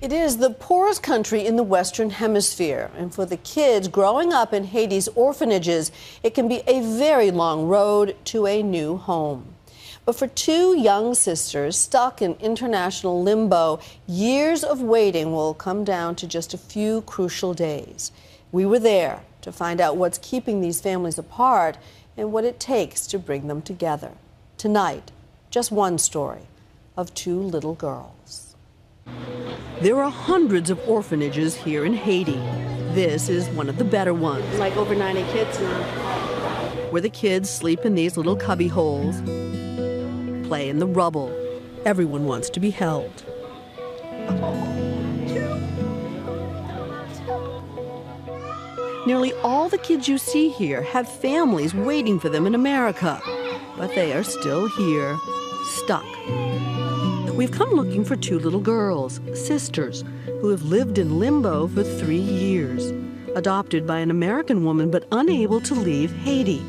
It is the poorest country in the Western Hemisphere, and for the kids growing up in Haiti's orphanages, it can be a very long road to a new home. But for two young sisters stuck in international limbo, years of waiting will come down to just a few crucial days. We were there to find out what's keeping these families apart and what it takes to bring them together. Tonight, just one story of two little girls. There are hundreds of orphanages here in Haiti. This is one of the better ones. Like over 90 kids now. Where the kids sleep in these little cubby holes, play in the rubble. Everyone wants to be held. Nearly all the kids you see here have families waiting for them in America, but they are still here, stuck. We've come looking for two little girls, sisters, who have lived in limbo for 3 years, adopted by an American woman but unable to leave Haiti.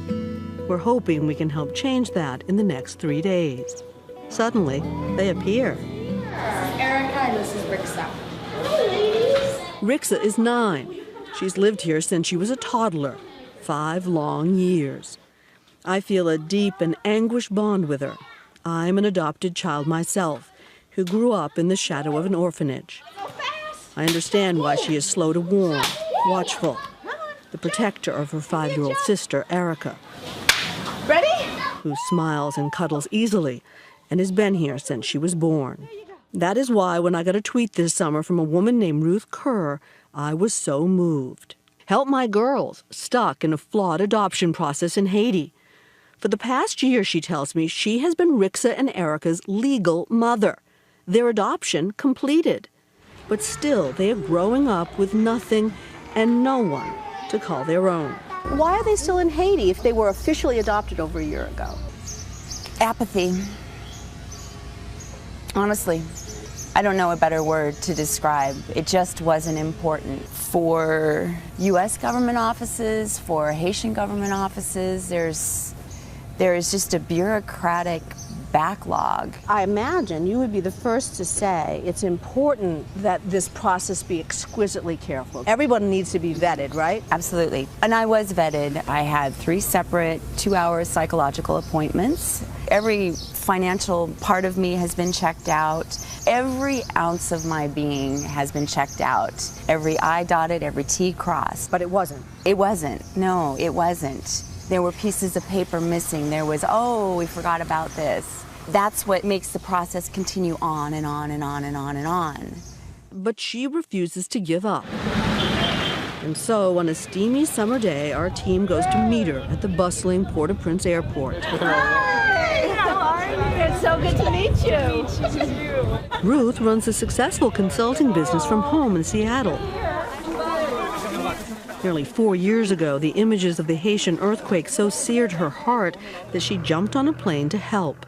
We're hoping we can help change that in the next 3 days. Suddenly, they appear. This is Erica and this is Rixa. Hi, ladies. Rixa is 9. She's lived here since she was a toddler, 5 long years. I feel a deep and anguished bond with her. I'm an adopted child myself, who grew up in the shadow of an orphanage. I understand why she is slow to warn, watchful, the protector of her 5-year-old sister, Erica. Ready? Who smiles and cuddles easily and has been here since she was born. That is why when I got a tweet this summer from a woman named Ruth Kerr, I was so moved. Help my girls stuck in a flawed adoption process in Haiti. For the past year, she tells me, she has been Rixa and Erica's legal mother. Their adoption completed. But still, they are growing up with nothing and no one to call their own. Why are they still in Haiti if they were officially adopted over a year ago? Apathy. Honestly, I don't know a better word to describe. It just wasn't important. For U.S. government offices, for Haitian government offices, there is just a bureaucratic backlog. I imagine you would be the first to say it's important that this process be exquisitely careful. Everyone needs to be vetted, right? Absolutely. And I was vetted. I had 3 separate 2-hour psychological appointments. Every financial part of me has been checked out. Every ounce of my being has been checked out. Every I dotted, every T crossed. But it wasn't. It wasn't. No, it wasn't. There were pieces of paper missing. There was, oh, we forgot about this. That's what makes the process continue on and on and on and on and on. But she refuses to give up. And so, on a steamy summer day, our team goes to meet her at the bustling Port-au-Prince airport. Hi, how are you? It's so good to meet you. Ruth runs a successful consulting business from home in Seattle. Nearly 4 years ago, the images of the Haitian earthquake so seared her heart that she jumped on a plane to help.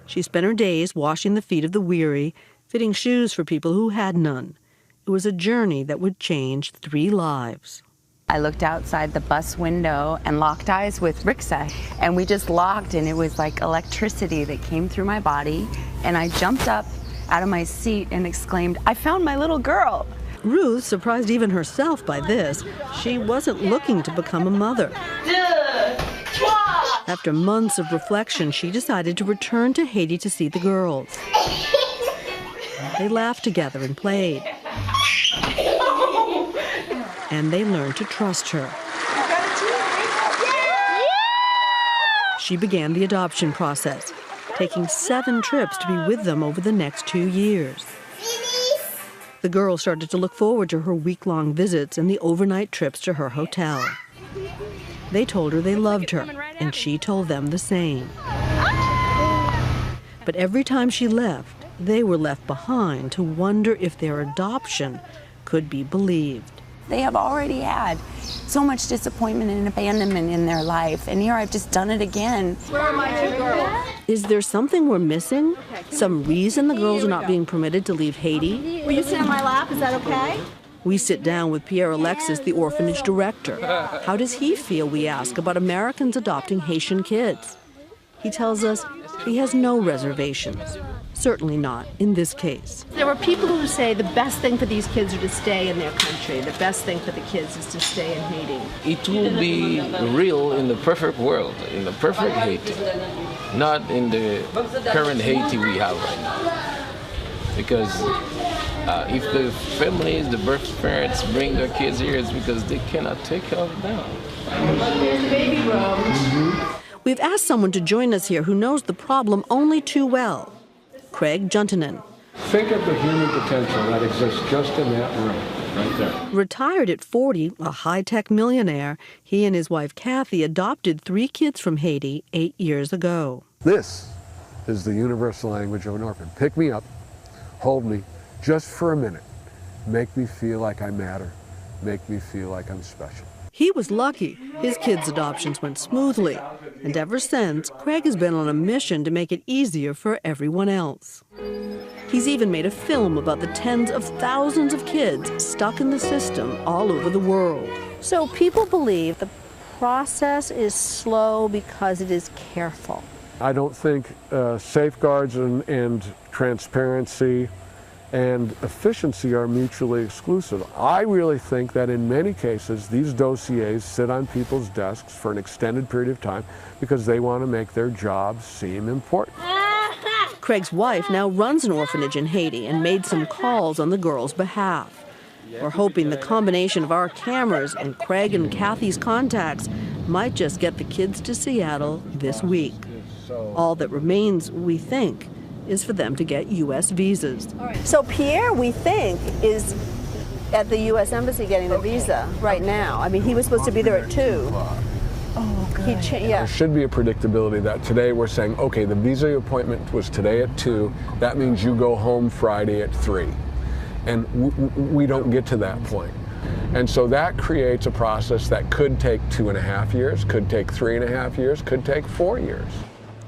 She spent her days washing the feet of the weary, fitting shoes for people who had none. It was a journey that would change 3 lives. I looked outside the bus window and locked eyes with Rixa, and we just locked, and it was like electricity that came through my body, and I jumped up out of my seat and exclaimed, "I found my little girl." Ruth surprised even herself by this. She wasn't looking to become a mother. After months of reflection, she decided to return to Haiti to see the girls. They laughed together and played. And they learned to trust her. She began the adoption process, taking 7 trips to be with them over the next 2 years. The girls started to look forward to her week-long visits and the overnight trips to her hotel. They told her they loved her, and she told them the same. But every time she left, they were left behind to wonder if their adoption could be believed. They have already had so much disappointment and abandonment in their life, and here I've just done it again. Where are my 2 girls? Is there something we're missing? Some reason the girls are not being permitted to leave Haiti? Will you sit on my lap? Is that okay? We sit down with Pierre Alexis, the orphanage director. How does he feel, we ask, about Americans adopting Haitian kids? He tells us he has no reservations. certainly not in this case. There are people who say the best thing for these kids are to stay in their country. The best thing for the kids is to stay in Haiti. It will be real in the perfect world, in the perfect Haiti, not in the current Haiti we have right now. Because if the families, the birth parents bring their kids here, it's because they cannot take care of them. There's the baby room. Mm-hmm. We've asked someone to join us here who knows the problem only too well. Craig Juntanen. Think of the human potential that exists just in that room, right there. Retired at 40, a high-tech millionaire, he and his wife Kathy adopted 3 kids from Haiti 8 years ago. This is the universal language of an orphan. Pick me up, hold me, just for a minute. Make me feel like I matter. Make me feel like I'm special. He was lucky. His kids' adoptions went smoothly. And ever since, Craig has been on a mission to make it easier for everyone else. He's even made a film about the tens of thousands of kids stuck in the system all over the world. So people believe the process is slow because it is careful. I don't think safeguards and transparency and efficiency are mutually exclusive. I really think that in many cases, these dossiers sit on people's desks for an extended period of time because they want to make their jobs seem important. Craig's wife now runs an orphanage in Haiti and made some calls on the girls' behalf. We're hoping the combination of our cameras and Craig and Kathy's contacts might just get the kids to Seattle this week. All that remains, we think, is for them to get U.S. visas. So Pierre, we think, is at the U.S. Embassy getting the visa right now. I mean, he was supposed to be there at 2. Oh, good. There should be a predictability that today we're saying, okay, the visa appointment was today at 2. That means you go home Friday at 3. And we don't get to that point. And so that creates a process that could take 2.5 years, could take 3.5 years, could take 4 years.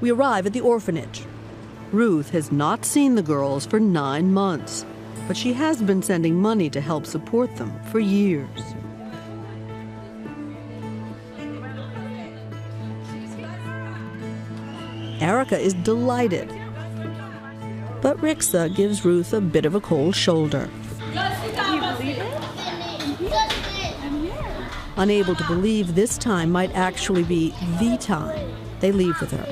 We arrive at the orphanage. Ruth has not seen the girls for 9 months, but she has been sending money to help support them for years. Erica is delighted, but Rixa gives Ruth a bit of a cold shoulder. Unable to believe this time might actually be the time, they leave with her.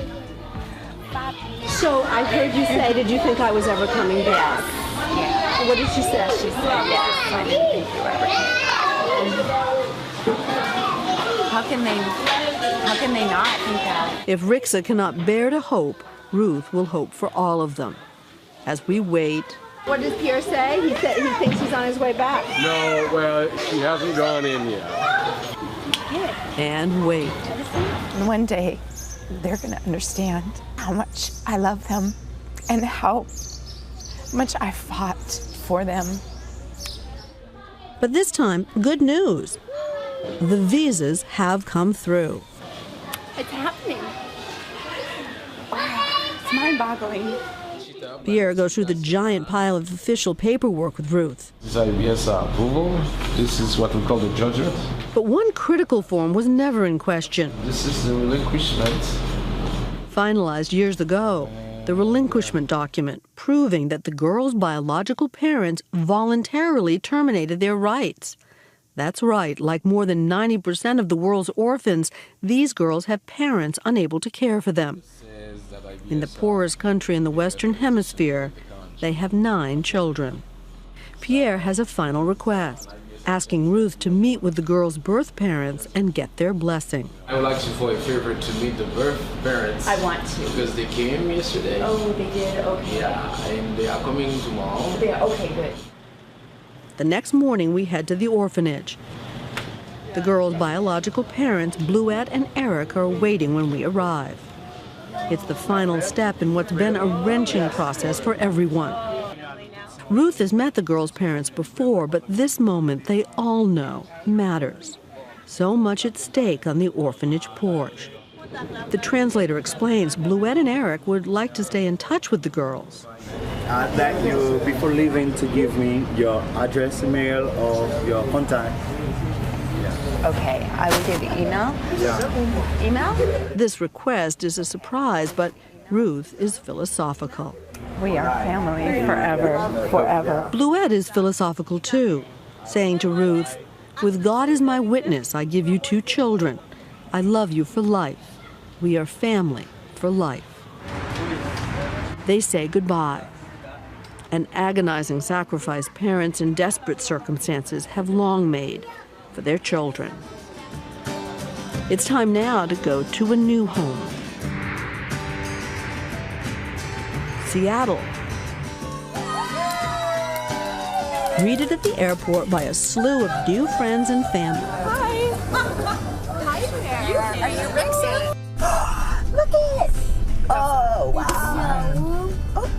So I heard you say, did you think I was ever coming back? Yeah. What did she say? She said, yes, I didn't think you were ever coming back. How can they not think that? If Rixa cannot bear to hope, Ruth will hope for all of them. As we wait. What does Pierre say? He said he thinks he's on his way back. No, well, she hasn't gone in yet. And wait. One day, they're going to understand how much I love them and how much I fought for them. But this time, good news. The visas have come through. It's happening. Wow, it's mind-boggling. Pierre goes through the giant pile of official paperwork with Ruth. This is IBS approval. This is what we call the judgment. But one critical form was never in question. This is the relinquishment. Finalized years ago, the relinquishment document proving that the girls' biological parents voluntarily terminated their rights. That's right, like more than 90% of the world's orphans, these girls have parents unable to care for them. In the poorest country in the Western Hemisphere, they have 9 children. Pierre has a final request, asking Ruth to meet with the girls' birth parents and get their blessing. I would like you for a favor to meet the birth parents. I want to. Because they came yesterday. Oh, they did? Okay. Yeah, and they are coming tomorrow. Okay, good. The next morning, we head to the orphanage. The girls' biological parents, Bluette and Eric, are waiting when we arrive. It's the final step in what's been a wrenching process for everyone. Ruth has met the girls' parents before, but this moment they all know matters. So much at stake on the orphanage porch. The translator explains Bluette and Eric would like to stay in touch with the girls. I'd like you, before leaving, to give me your address, email, or your contact. Okay, I will give you email. Yeah. Email? This request is a surprise, but Ruth is philosophical. We are family forever, forever. Bluette is philosophical too, saying to Ruth, "With God as my witness, I give you 2 children. I love you for life. We are family for life." They say goodbye. An agonizing sacrifice parents in desperate circumstances have long made for their children. It's time now to go to a new home. Seattle. Greeted at the airport by a slew of new friends and family. Hi there. Are you Rickson? Look at it! Oh, wow. Oh,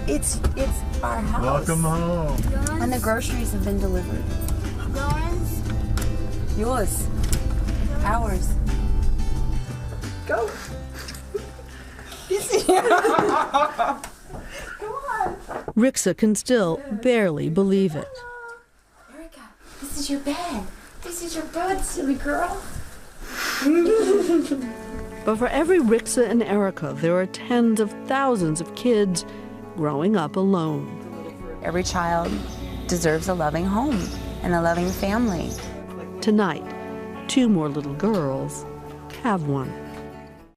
it's our house. Welcome home. And the groceries have been delivered. Yours. Ours. Go. Rixa can still barely believe it. Erica, this is your bed. This is your bed, silly girl. But for every Rixa and Erica, there are tens of thousands of kids growing up alone. Every child deserves a loving home and a loving family. Tonight, 2 more little girls have one.